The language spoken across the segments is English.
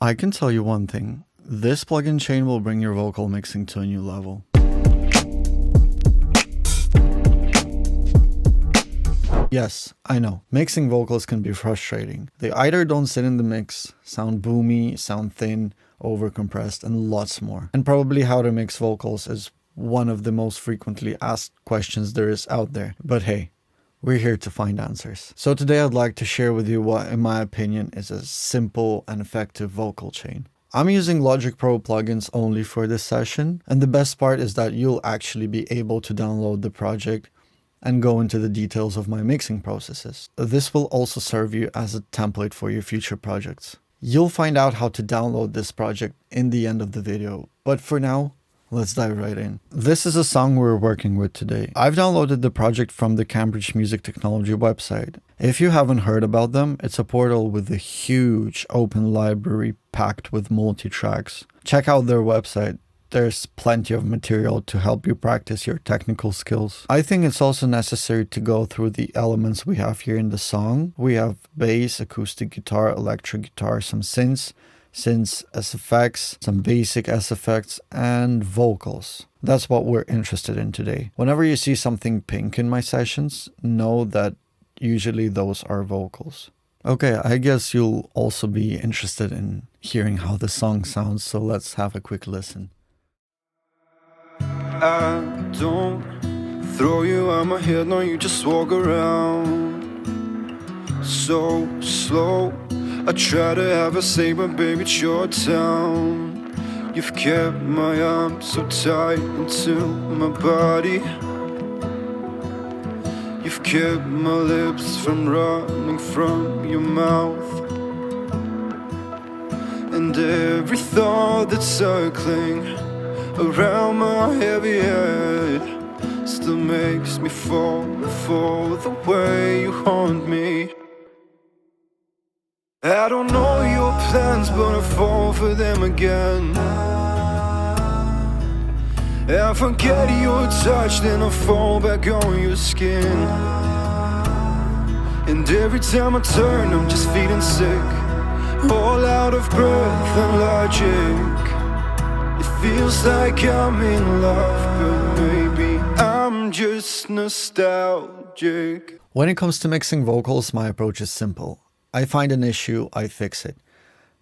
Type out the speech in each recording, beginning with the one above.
I can tell you one thing. This plugin chain will bring your vocal mixing to a new level. Yes, I know, mixing vocals can be frustrating. They either don't sit in the mix, sound boomy, sound thin, overcompressed, and lots more. And probably how to mix vocals is one of the most frequently asked questions there is out there. But hey, we're here to find answers. So today I'd like to share with you what, in my opinion, is a simple and effective vocal chain. I'm using Logic Pro plugins only for this session, and the best part is that you'll actually be able to download the project and go into the details of my mixing processes. This will also serve you as a template for your future projects. You'll find out how to download this project in the end of the video, but for now, let's dive right in. This is a song we're working with today. I've downloaded the project from the Cambridge Music Technology website. If you haven't heard about them, it's a portal with a huge open library packed with multi-tracks. Check out their website. There's plenty of material to help you practice your technical skills. I think it's also necessary to go through the elements we have here in the song. We have bass, acoustic guitar, electric guitar, some synths, SFX, some basic SFX, and vocals. That's what we're interested in today. Whenever you see something pink in my sessions, know that usually those are vocals. Okay, I guess you'll also be interested in hearing how the song sounds, so let's have a quick listen. I don't throw you out my head, no, you just walk around so slow. I try to have a say, but baby, it's your town. You've kept my arms so tight into my body. You've kept my lips from running from your mouth. And every thought that's circling around my heavy head still makes me fall for the way you haunt me. I don't know your plans, but I fall for them again. I forget your touch, then I fall back on your skin. And every time I turn, I'm just feeling sick, all out of breath and logic. It feels like I'm in love, but maybe I'm just nostalgic. When it comes to mixing vocals, my approach is simple. I find an issue, I fix it.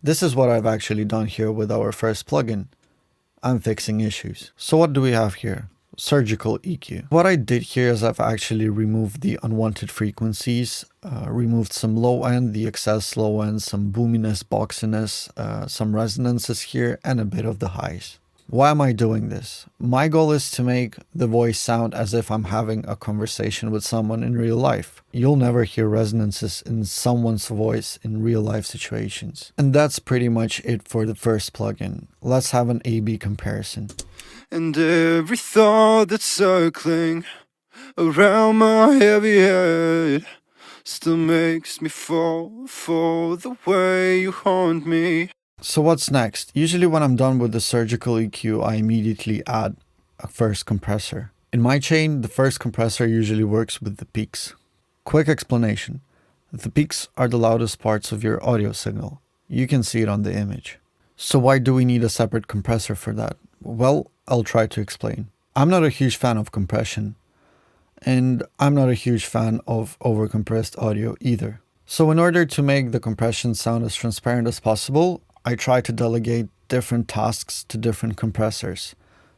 This is what I've actually done here with our first plugin. I'm fixing issues. So what do we have here? Surgical EQ. What I did here is I've actually removed the unwanted frequencies, removed some low end, the excess low end, some boominess, boxiness, some resonances here, and a bit of the highs. Why am I doing this? My goal is to make the voice sound as if I'm having a conversation with someone in real life. You'll never hear resonances in someone's voice in real life situations. And that's pretty much it for the first plugin. Let's have an A/B comparison. And every thought that's circling around my heavy head still makes me fall for the way you haunt me. So what's next? Usually when I'm done with the surgical EQ, I immediately add a first compressor. In my chain, the first compressor usually works with the peaks. Quick explanation. The peaks are the loudest parts of your audio signal. You can see it on the image. So why do we need a separate compressor for that? Well, I'll try to explain. I'm not a huge fan of compression, and I'm not a huge fan of overcompressed audio either. So in order to make the compression sound as transparent as possible, I try to delegate different tasks to different compressors.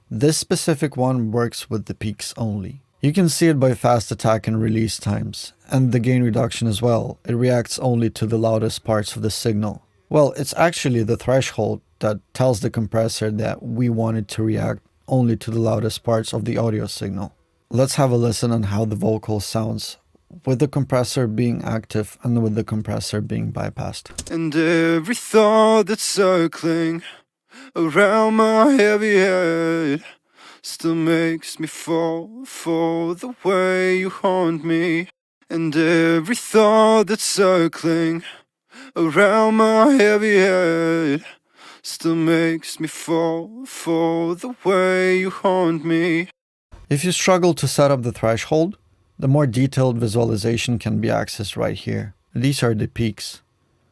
This specific one works with the peaks only. You can see it by fast attack and release times, and the gain reduction as well. It reacts only to the loudest parts of the signal. Well, it's actually the threshold that tells the compressor that we want it to react only to the loudest parts of the audio signal. Let's have a listen on how the vocal sounds with the compressor being active and with the compressor being bypassed. And every thought that's circling around my heavy head still makes me fall for the way you haunt me. And every thought that's circling around my heavy head still makes me fall for the way you haunt me. If you struggle to set up the threshold, the more detailed visualization can be accessed right here. These are the peaks.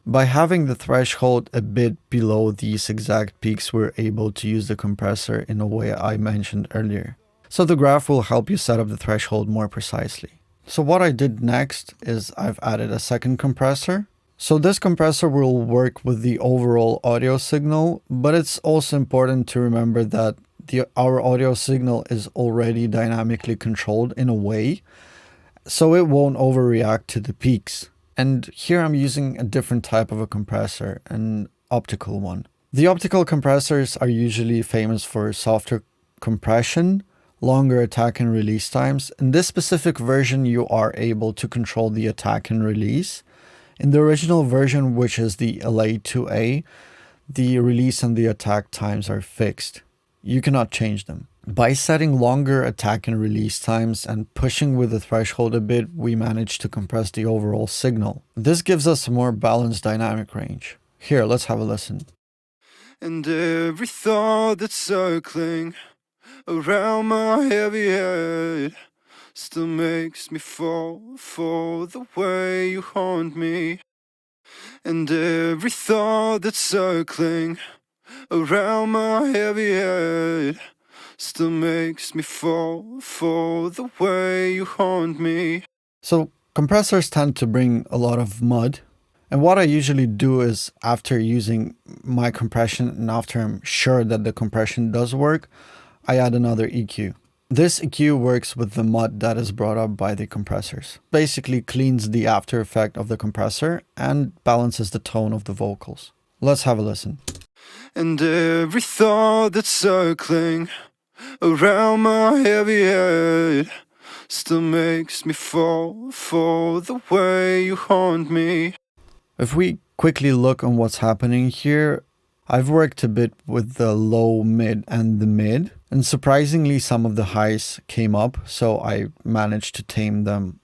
By having the threshold a bit below these exact peaks, we're able to use the compressor in a way I mentioned earlier. So the graph will help you set up the threshold more precisely. So what I did next is I've added a second compressor. So this compressor will work with the overall audio signal, but it's also important to remember that our audio signal is already dynamically controlled in a way, so it won't overreact to the peaks. And here I'm using a different type of a compressor, an optical one. The optical compressors are usually famous for softer compression, longer attack and release times. In this specific version, you are able to control the attack and release. In the original version, which is the LA2A, the release and the attack times are fixed. You cannot change them. By setting longer attack and release times and pushing with the threshold a bit, we manage to compress the overall signal. This gives us a more balanced dynamic range. Here, let's have a listen. And every thought that's circling around my heavy head still makes me fall for the way you haunt me. And every thought that's circling around my heavy head still makes me fall for the way you haunt me. So compressors tend to bring a lot of mud. And what I usually do is, after using my compression and after I'm sure that the compression does work, I add another EQ. This EQ works with the mud that is brought up by the compressors. Basically cleans the after effect of the compressor and balances the tone of the vocals. Let's have a listen. And every thought that's circling around my heavy head still makes me fall for the way you haunt me. If we quickly look on what's happening here, I've worked a bit with the low, mid, and the mid, and surprisingly some of the highs came up, so I managed to tame them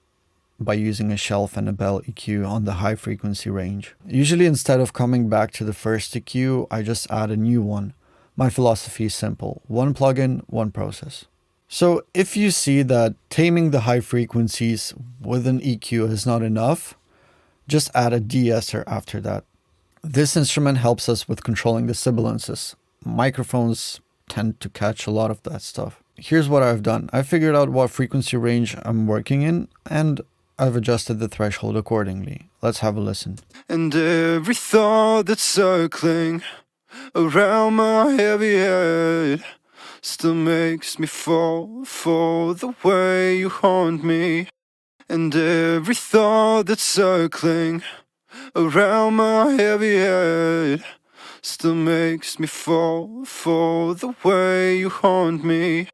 by using a shelf and a bell EQ on the high frequency range. Usually instead of coming back to the first EQ, I just add a new one. My philosophy is simple: one plugin, one process. So if you see that taming the high frequencies with an EQ is not enough, just add a de-esser after that. This instrument helps us with controlling the sibilances. Microphones tend to catch a lot of that stuff. Here's what I've done. I figured out what frequency range I'm working in, and I've adjusted the threshold accordingly. Let's have a listen. And every thought that's circling around my heavy head still makes me fall for the way you haunt me. And every thought that's circling around my heavy head still makes me fall for the way you haunt me.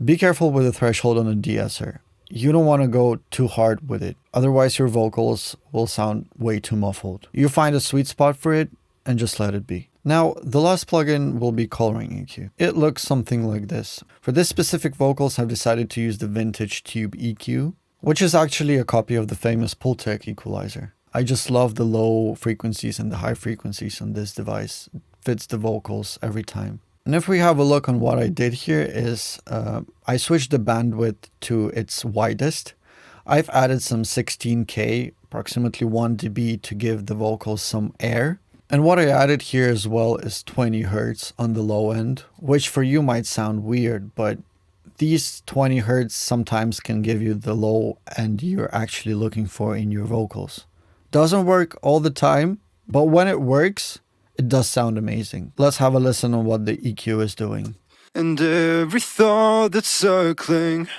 Be careful with the threshold on a de-esser. You don't want to go too hard with it, otherwise your vocals will sound way too muffled. You find a sweet spot for it and just let it be. Now, the last plugin will be coloring EQ. It looks something like this. For this specific vocals, I've decided to use the vintage tube EQ, which is actually a copy of the famous Pultec equalizer. I just love the low frequencies and the high frequencies on this device. It fits the vocals every time. And if we have a look on what I did here is, I switched the bandwidth to its widest. I've added some 16K, approximately 1 dB, to give the vocals some air. And what I added here as well is 20 Hz on the low end, which for you might sound weird, but these 20 Hz sometimes can give you the low end you're actually looking for in your vocals. Doesn't work all the time, but when it works, it does sound amazing. Let's have a listen on what the EQ is doing. And every thought that's circling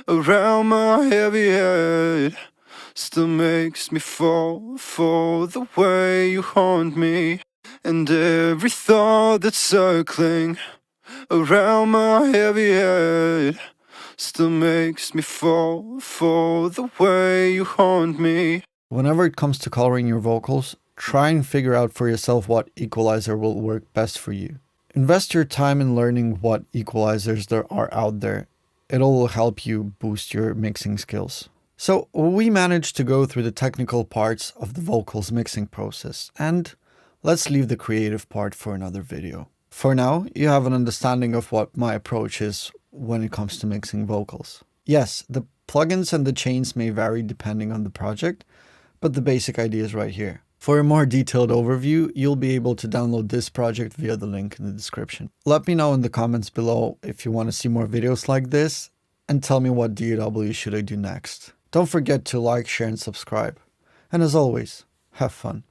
around my heavy head still makes me fall for the way you haunt me. And every thought that's circling around my heavy head still makes me fall for the way you haunt me. Whenever it comes to coloring your vocals, try and figure out for yourself what equalizer will work best for you. Invest your time in learning what equalizers there are out there. It'll help you boost your mixing skills. So we managed to go through the technical parts of the vocals mixing process, and let's leave the creative part for another video. For now, you have an understanding of what my approach is when it comes to mixing vocals. Yes, the plugins and the chains may vary depending on the project, but the basic idea is right here. For a more detailed overview, you'll be able to download this project via the link in the description. Let me know in the comments below if you want to see more videos like this, and tell me what DAW should I do next. Don't forget to like, share, and subscribe. And as always, have fun.